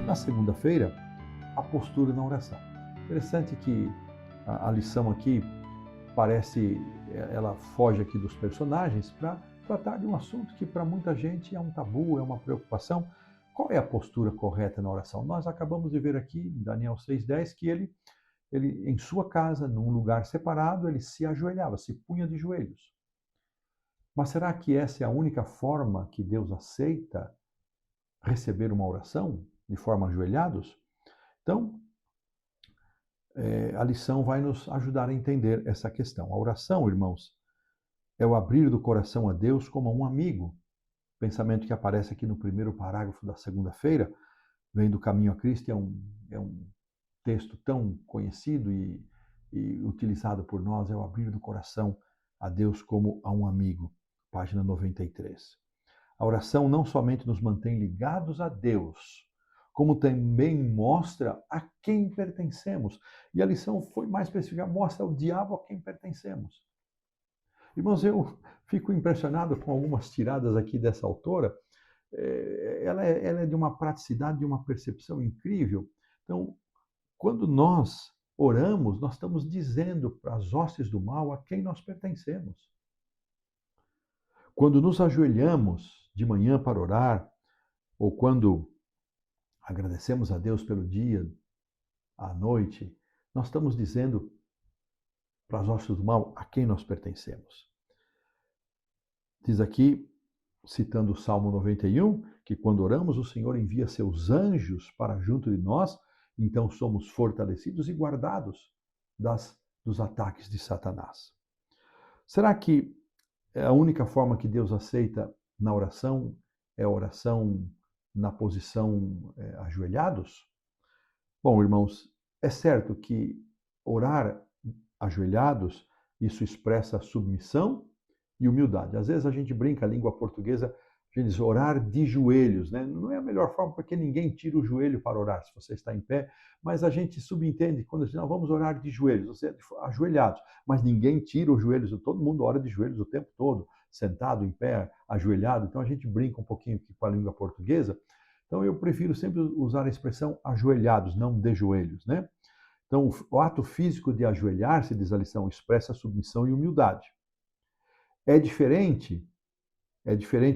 Na segunda-feira, a postura na oração. Interessante que a lição aqui parece, ela foge aqui dos personagens para tratar de um assunto que para muita gente é um tabu, é uma preocupação. Qual é a postura correta na oração? Nós acabamos de ver aqui em Daniel 6,10 que ele em sua casa, num lugar separado, ele se ajoelhava, se punha de joelhos. Mas será que essa é a única forma que Deus aceita receber uma oração? De forma ajoelhados? Então, a lição vai nos ajudar a entender essa questão. A oração, irmãos, é o abrir do coração a Deus como a um amigo. Pensamento que aparece aqui no primeiro parágrafo da segunda-feira, vem do Caminho a Cristo, é um texto tão conhecido e utilizado por nós, é o abrir do coração a Deus como a um amigo. Página 93. A oração não somente nos mantém ligados a Deus, como também mostra a quem pertencemos. E a lição foi mais específica, mostra ao diabo a quem pertencemos. Irmãos, eu fico impressionado com algumas tiradas aqui dessa autora. Ela é de uma praticidade, de uma percepção incrível. Então, quando nós oramos, nós estamos dizendo para as hostes do mal a quem nós pertencemos. Quando nos ajoelhamos de manhã para orar, ou quando agradecemos a Deus pelo dia, à noite, nós estamos dizendo para as hostes do mal a quem nós pertencemos. Diz aqui, citando o Salmo 91, que quando oramos, o Senhor envia seus anjos para junto de nós, então somos fortalecidos e guardados dos ataques de Satanás. Será que a única forma que Deus aceita na oração é a oração na posição ajoelhados? Bom, irmãos, é certo que orar ajoelhados, isso expressa submissão e humildade. Às vezes a gente brinca a língua portuguesa, a gente diz orar de joelhos, né? Não é a melhor forma porque ninguém tira o joelho para orar, se você está em pé, mas a gente subentende quando diz, não, vamos orar de joelhos, ou seja, ajoelhados, mas ninguém tira os joelhos, todo mundo ora de joelhos o tempo todo, sentado, em pé, ajoelhado, então a gente brinca um pouquinho aqui com a língua portuguesa, então eu prefiro sempre usar a expressão ajoelhados, não de joelhos, né? Então o ato físico de ajoelhar-se, diz a lição, expressa submissão e humildade. É diferente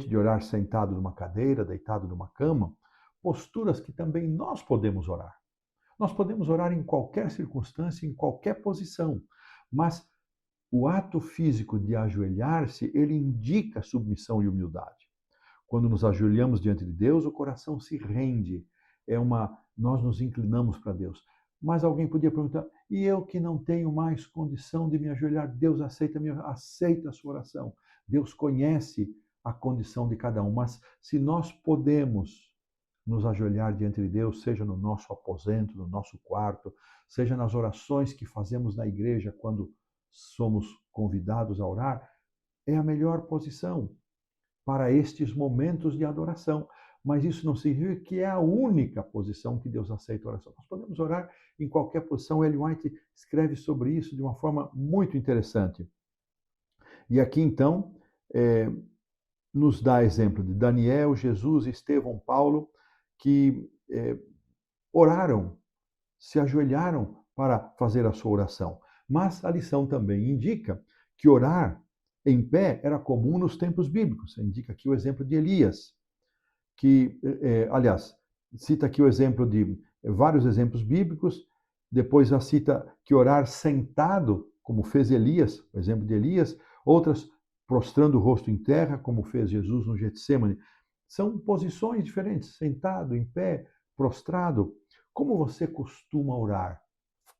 de orar sentado numa cadeira, deitado numa cama, posturas que também nós podemos orar. Nós podemos orar em qualquer circunstância, em qualquer posição, mas o ato físico de ajoelhar-se, ele indica submissão e humildade. Quando nos ajoelhamos diante de Deus, o coração se rende, nós nos inclinamos para Deus. Mas alguém podia perguntar, e eu que não tenho mais condição de me ajoelhar, Deus aceita a sua oração. Deus conhece a condição de cada um, mas se nós podemos nos ajoelhar diante de Deus, seja no nosso aposento, no nosso quarto, seja nas orações que fazemos na igreja quando somos convidados a orar, é a melhor posição para estes momentos de adoração. Mas isso não significa que é a única posição que Deus aceita a oração. Nós podemos orar em qualquer posição. Ellen White escreve sobre isso de uma forma muito interessante. E aqui, então, nos dá exemplo de Daniel, Jesus, Estevão, Paulo, que oraram, se ajoelharam para fazer a sua oração. Mas a lição também indica que orar em pé era comum nos tempos bíblicos. Indica aqui o exemplo de Elias, que, aliás, cita aqui o exemplo de vários exemplos bíblicos, depois já cita que orar sentado, como fez Elias, o exemplo de Elias, outras prostrando o rosto em terra, como fez Jesus no Getsêmani. São posições diferentes, sentado, em pé, prostrado. Como você costuma orar?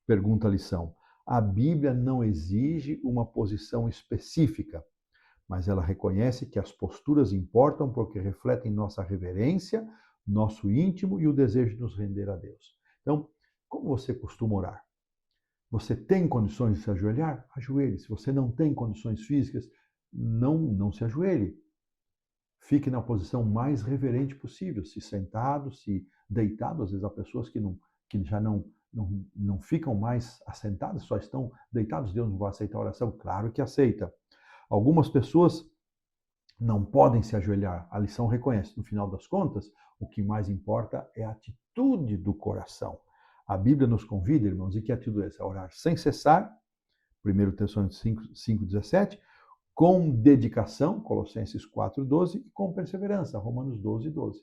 Pergunta a lição. A Bíblia não exige uma posição específica, mas ela reconhece que as posturas importam porque refletem nossa reverência, nosso íntimo e o desejo de nos render a Deus. Então, como você costuma orar? Você tem condições de se ajoelhar? Ajoelhe. Se você não tem condições físicas, não se ajoelhe. Fique na posição mais reverente possível, se sentado, se deitado. Às vezes há pessoas que já não ficam mais assentadas, só estão deitados. Deus não vai aceitar a oração? Claro que aceita. Algumas pessoas não podem se ajoelhar. A lição reconhece, no final das contas, o que mais importa é a atitude do coração. A Bíblia nos convida, irmãos, e que atitude é essa? A orar sem cessar, 1 Tessalonicenses 5,17, com dedicação, Colossenses 4,12, e com perseverança, Romanos 12,12.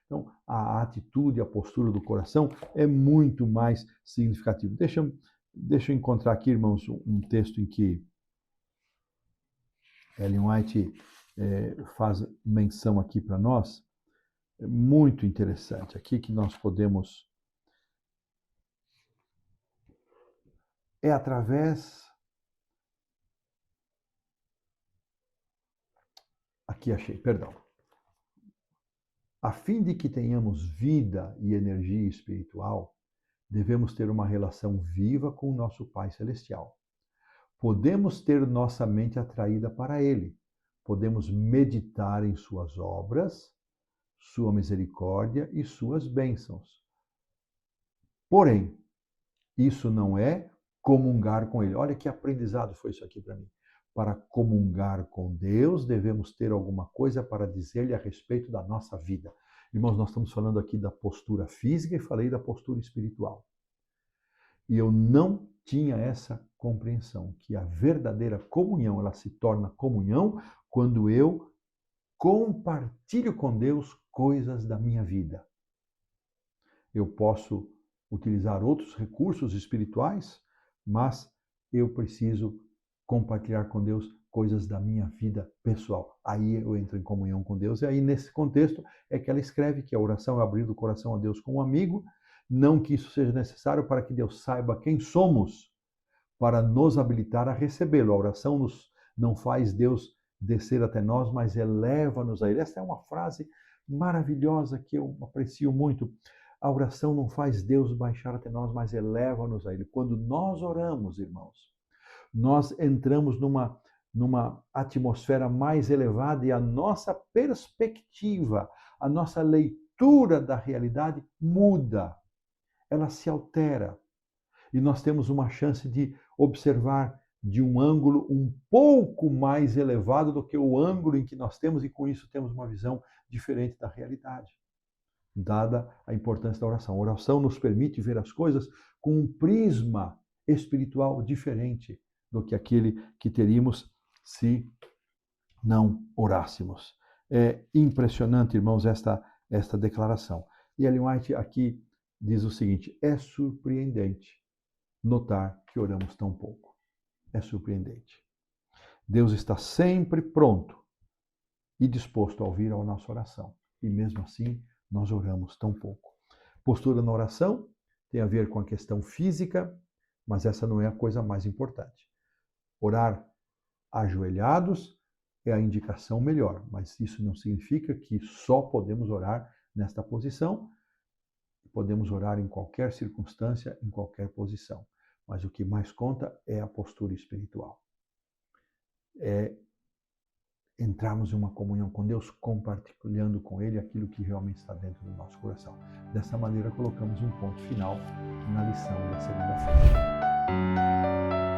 Então, a atitude, a postura do coração é muito mais significativa. Deixa eu encontrar aqui, irmãos, um texto em que Ellen White faz menção aqui para nós, é muito interessante, aqui que nós podemos, aqui achei, perdão, a fim de que tenhamos vida e energia espiritual, devemos ter uma relação viva com o nosso Pai Celestial. Podemos ter nossa mente atraída para Ele, podemos meditar em suas obras, sua misericórdia e suas bênçãos. Porém, isso não é comungar com Ele. Olha que aprendizado foi isso aqui para mim. Para comungar com Deus, devemos ter alguma coisa para dizer-lhe a respeito da nossa vida. Irmãos, nós estamos falando aqui da postura física e falei da postura espiritual. E eu não tinha essa compreensão, que a verdadeira comunhão, ela se torna comunhão quando eu compartilho com Deus coisas da minha vida. Eu posso utilizar outros recursos espirituais, mas eu preciso compartilhar com Deus coisas da minha vida pessoal. Aí eu entro em comunhão com Deus, e aí nesse contexto é que ela escreve que a oração é abrir o coração a Deus como amigo, não que isso seja necessário para que Deus saiba quem somos, para nos habilitar a recebê-lo. A oração não faz Deus descer até nós, mas eleva-nos a Ele. Essa é uma frase maravilhosa que eu aprecio muito. A oração não faz Deus baixar até nós, mas eleva-nos a Ele. Quando nós oramos, irmãos, nós entramos numa atmosfera mais elevada e a nossa perspectiva, a nossa leitura da realidade muda. Ela se altera. E nós temos uma chance de observar de um ângulo um pouco mais elevado do que o ângulo em que nós temos, e com isso temos uma visão diferente da realidade, dada a importância da oração. A oração nos permite ver as coisas com um prisma espiritual diferente do que aquele que teríamos se não orássemos. É impressionante, irmãos, esta declaração. E Ellen White aqui diz o seguinte: é surpreendente notar que oramos tão pouco. É surpreendente. Deus está sempre pronto e disposto a ouvir a nossa oração. E mesmo assim, nós oramos tão pouco. Postura na oração tem a ver com a questão física, mas essa não é a coisa mais importante. Orar ajoelhados é a indicação melhor, mas isso não significa que só podemos orar nesta posição. Podemos orar em qualquer circunstância, em qualquer posição. Mas o que mais conta é a postura espiritual. É entrarmos em uma comunhão com Deus, compartilhando com Ele aquilo que realmente está dentro do nosso coração. Dessa maneira, colocamos um ponto final na lição da segunda-feira.